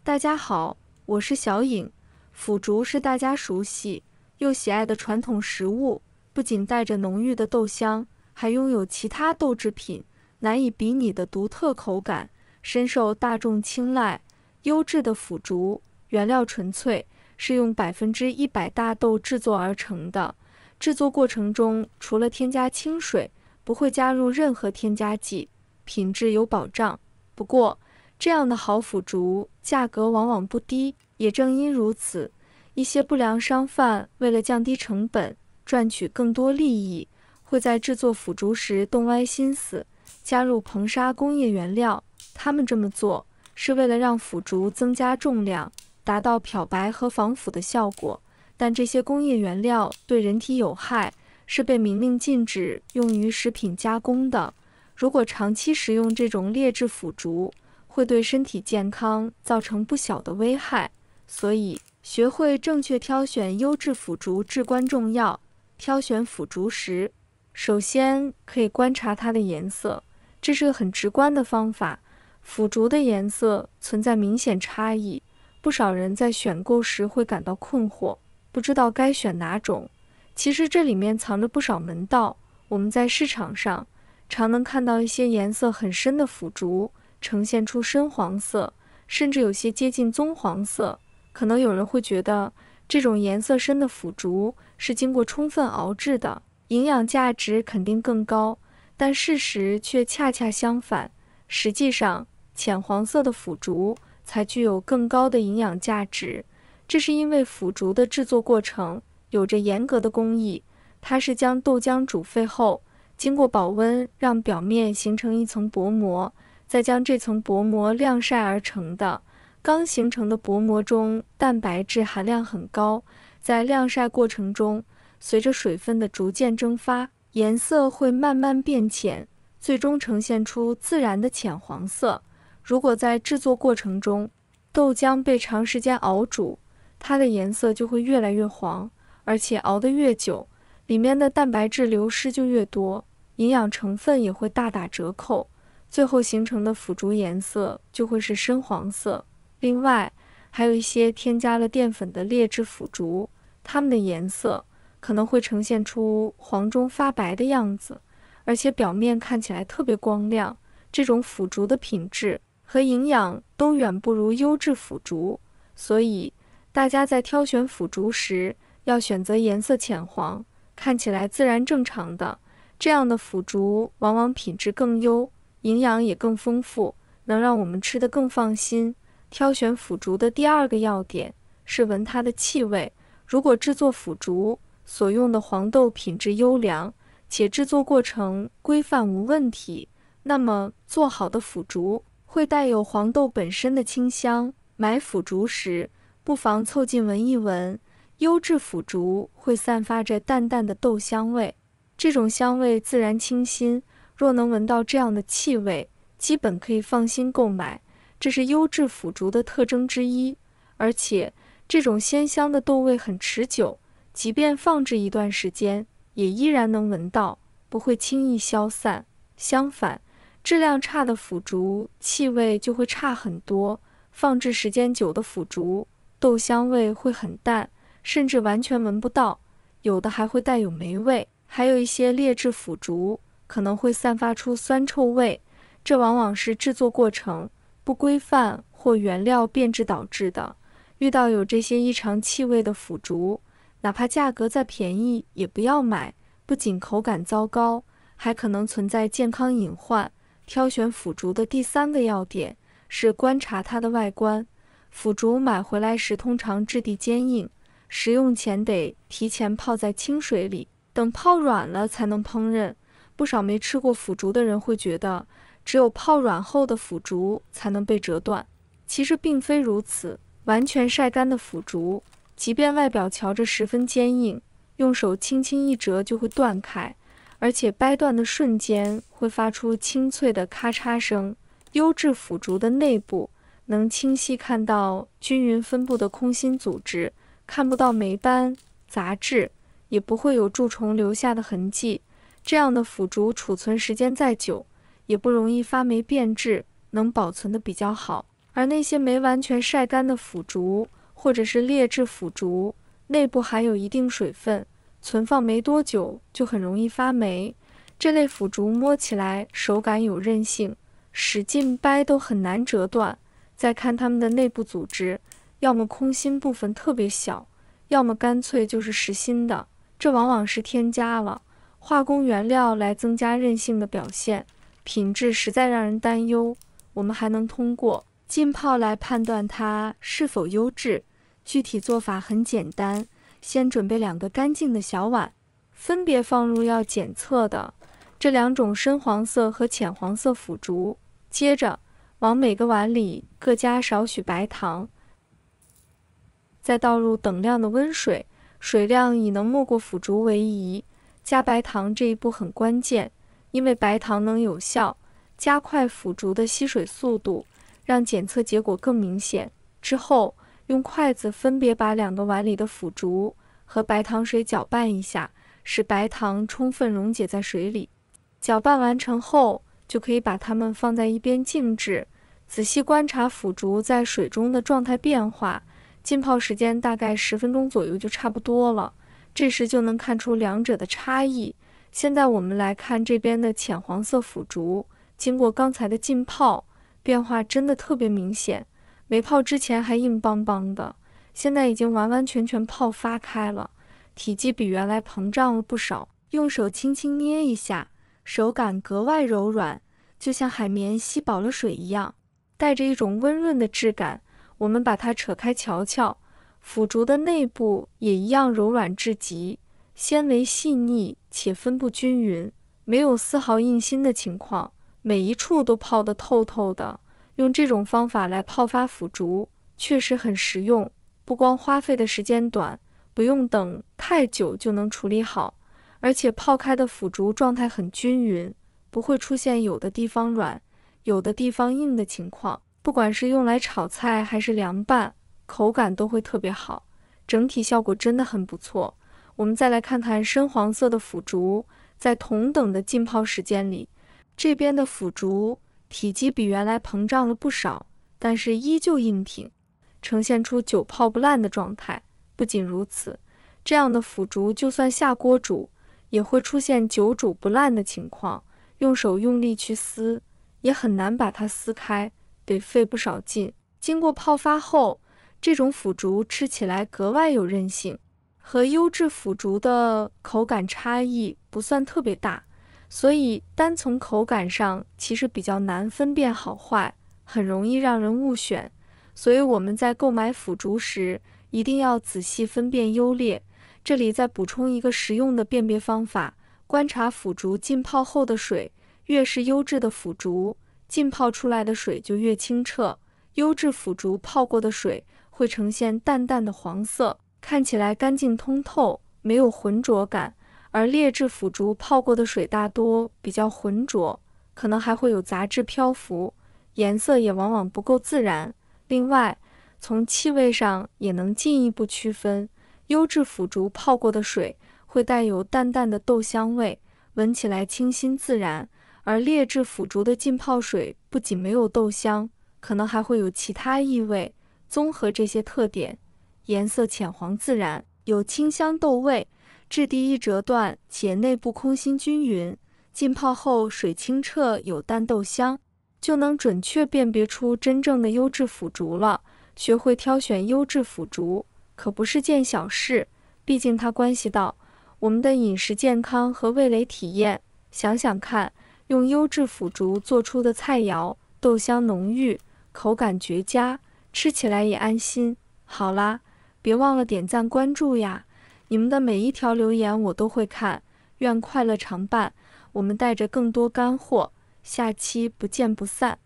大家好，我是小颖。腐竹是大家熟悉又喜爱的传统食物，不仅带着浓郁的豆香，还拥有其他豆制品难以比拟的独特口感，深受大众青睐。优质的腐竹原料纯粹，是用100%大豆制作而成的。制作过程中除了添加清水，不会加入任何添加剂，品质有保障。不过，这样的好腐竹价格往往不低，也正因如此，一些不良商贩为了降低成本，赚取更多利益，会在制作腐竹时动歪心思，加入硼砂工业原料。他们这么做是为了让腐竹增加重量，达到漂白和防腐的效果，但这些工业原料对人体有害，是被明令禁止用于食品加工的。如果长期食用这种劣质腐竹，会对身体健康造成不小的危害，所以学会正确挑选优质腐竹至关重要。挑选腐竹时，首先可以观察它的颜色，这是个很直观的方法。腐竹的颜色存在明显差异，不少人在选购时会感到困惑，不知道该选哪种。其实这里面藏着不少门道。我们在市场上常能看到一些颜色很深的腐竹，呈现出深黄色，甚至有些接近棕黄色。可能有人会觉得这种颜色深的腐竹是经过充分熬制的，营养价值肯定更高，但事实却恰恰相反。实际上，浅黄色的腐竹才具有更高的营养价值，这是因为腐竹的制作过程有着严格的工艺，它是将豆浆煮沸后，经过保温让表面形成一层薄膜，再将这层薄膜晾晒而成的。刚形成的薄膜中蛋白质含量很高，在晾晒过程中，随着水分的逐渐蒸发，颜色会慢慢变浅，最终呈现出自然的浅黄色。如果在制作过程中，豆浆被长时间熬煮，它的颜色就会越来越黄，而且熬得越久，里面的蛋白质流失就越多，营养成分也会大打折扣，最后形成的腐竹颜色就会是深黄色。另外，还有一些添加了淀粉的劣质腐竹，它们的颜色可能会呈现出黄中发白的样子，而且表面看起来特别光亮。这种腐竹的品质和营养都远不如优质腐竹，所以大家在挑选腐竹时，要选择颜色浅黄，看起来自然正常的，这样的腐竹往往品质更优，营养也更丰富，能让我们吃得更放心。挑选腐竹的第二个要点是闻它的气味。如果制作腐竹所用的黄豆品质优良，且制作过程规范无问题，那么做好的腐竹会带有黄豆本身的清香。买腐竹时，不妨凑近闻一闻，优质腐竹会散发着淡淡的豆香味，这种香味自然清新，若能闻到这样的气味，基本可以放心购买，这是优质腐竹的特征之一。而且这种鲜香的豆味很持久，即便放置一段时间，也依然能闻到，不会轻易消散。相反，质量差的腐竹气味就会差很多，放置时间久的腐竹豆香味会很淡，甚至完全闻不到，有的还会带有霉味。还有一些劣质腐竹可能会散发出酸臭味，这往往是制作过程不规范或原料变质导致的。遇到有这些异常气味的腐竹，哪怕价格再便宜也不要买，不仅口感糟糕，还可能存在健康隐患。挑选腐竹的第三个要点是观察它的外观。腐竹买回来时通常质地坚硬，食用前得提前泡在清水里，等泡软了才能烹饪。不少没吃过腐竹的人会觉得，只有泡软后的腐竹才能被折断。其实并非如此，完全晒干的腐竹，即便外表瞧着十分坚硬，用手轻轻一折就会断开，而且掰断的瞬间会发出清脆的咔嚓声。优质腐竹的内部能清晰看到均匀分布的空心组织，看不到霉斑、杂质，也不会有蛀虫留下的痕迹。这样的腐竹储存时间再久，也不容易发霉变质，能保存的比较好。而那些没完全晒干的腐竹或者是劣质腐竹，内部含有一定水分，存放没多久就很容易发霉。这类腐竹摸起来手感有韧性，使劲掰都很难折断。再看它们的内部组织，要么空心部分特别小，要么干脆就是实心的，这往往是添加了化工原料来增加韧性的表现，品质实在让人担忧。我们还能通过浸泡来判断它是否优质。具体做法很简单，先准备2个干净的小碗，分别放入要检测的这2种深黄色和浅黄色腐竹，接着往每个碗里各加少许白糖，再倒入等量的温水，水量以能没过腐竹为宜。加白糖这一步很关键，因为白糖能有效加快腐竹的吸水速度，让检测结果更明显。之后用筷子分别把2个碗里的腐竹和白糖水搅拌一下，使白糖充分溶解在水里。搅拌完成后，就可以把它们放在一边静置，仔细观察腐竹在水中的状态变化。浸泡时间大概10分钟左右就差不多了，这时就能看出2者的差异。现在我们来看这边的浅黄色腐竹，经过刚才的浸泡，变化真的特别明显。没泡之前还硬邦邦的，现在已经完完全全泡发开了，体积比原来膨胀了不少。用手轻轻捏一下，手感格外柔软，就像海绵吸饱了水一样，带着一种温润的质感。我们把它扯开瞧瞧，腐竹的内部也一样柔软至极，纤维细腻且分布均匀，没有丝毫硬心的情况，每一处都泡得透透的。用这种方法来泡发腐竹确实很实用，不光花费的时间短，不用等太久就能处理好，而且泡开的腐竹状态很均匀，不会出现有的地方软，有的地方硬的情况。不管是用来炒菜还是凉拌，口感都会特别好，整体效果真的很不错。我们再来看看深黄色的腐竹，在同等的浸泡时间里，这边的腐竹体积比原来膨胀了不少，但是依旧硬挺，呈现出久泡不烂的状态。不仅如此，这样的腐竹就算下锅煮，也会出现久煮不烂的情况，用手用力去撕，也很难把它撕开，得费不少劲。经过泡发后，这种腐竹吃起来格外有韧性，和优质腐竹的口感差异不算特别大，所以单从口感上其实比较难分辨好坏，很容易让人误选。所以我们在购买腐竹时，一定要仔细分辨优劣。这里再补充一个实用的辨别方法，观察腐竹浸泡后的水，越是优质的腐竹，浸泡出来的水就越清澈。优质腐竹泡过的水会呈现淡淡的黄色，看起来干净通透，没有浑浊感，而劣质腐竹泡过的水大多比较浑浊，可能还会有杂质漂浮，颜色也往往不够自然。另外，从气味上也能进一步区分，优质腐竹泡过的水会带有淡淡的豆香味，闻起来清新自然，而劣质腐竹的浸泡水不仅没有豆香，可能还会有其他异味。综合这些特点，颜色浅黄自然，有清香豆味，质地易折断且内部空心均匀，浸泡后水清澈有淡豆香，就能准确辨别出真正的优质腐竹了。学会挑选优质腐竹可不是件小事，毕竟它关系到我们的饮食健康和味蕾体验。想想看，用优质腐竹做出的菜肴，豆香浓郁，口感绝佳，吃起来也安心。好啦，别忘了点赞关注呀，你们的每一条留言我都会看。愿快乐常伴，我们带着更多干货，下期不见不散。